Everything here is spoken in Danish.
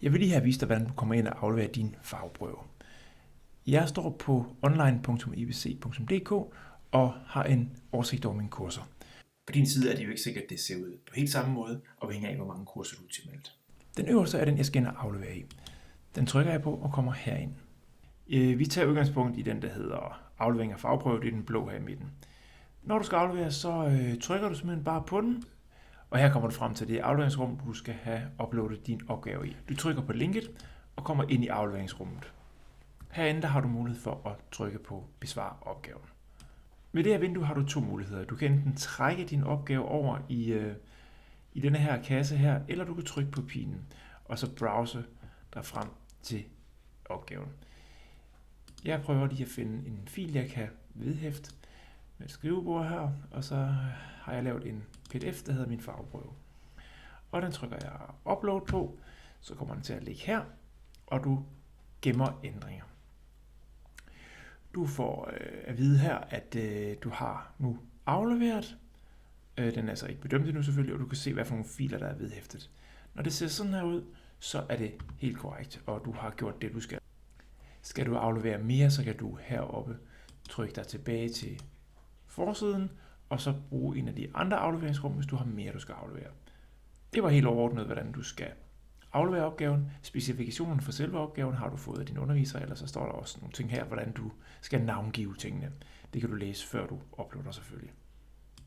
Jeg vil lige have vist dig, hvordan du kommer ind og afleverer din fagprøve. Jeg står på online.ibc.dk og har en oversigt over mine kurser. På din side er det jo ikke sikkert, at det ser ud på helt samme måde, afhængig af, hvor mange kurser du er tilmeldt. Den øverste er den, jeg skal ind og aflevere i. Den trykker jeg på og kommer herind. Vi tager udgangspunkt i den, der hedder aflevering af fagprøve. Det er den blå her i midten. Når du skal aflevere, så trykker du simpelthen bare på den. Og her kommer du frem til det afleveringsrum, du skal have uploadet din opgave i. Du trykker på linket og kommer ind i afleveringsrummet. Herinde der har du mulighed for at trykke på besvar opgaven. Med det her vindue har du to muligheder. Du kan enten trække din opgave over i denne her kasse her, eller du kan trykke på pilen og så browse dig frem til opgaven. Jeg prøver lige at finde en fil, jeg kan vedhæfte med et skrivebord her, og så har jeg lavet en pdf, der hedder min fagprøve. Og den trykker jeg upload på, så kommer den til at ligge her, og du gemmer ændringer. Du får at vide her, at du har nu afleveret. Den er altså ikke bedømt endnu selvfølgelig, og du kan se, hvad for nogle filer, der er vedhæftet. Når det ser sådan her ud, så er det helt korrekt, og du har gjort det, du skal. Skal du aflevere mere, så kan du heroppe trykke dig tilbage til forsiden, og så bruge en af de andre afleveringsrum, hvis du har mere, du skal aflevere. Det var helt overordnet, hvordan du skal aflevere opgaven. Specifikationen for selve opgaven har du fået af din underviser, eller så står der også nogle ting her, hvordan du skal navngive tingene. Det kan du læse, før du uploader selvfølgelig.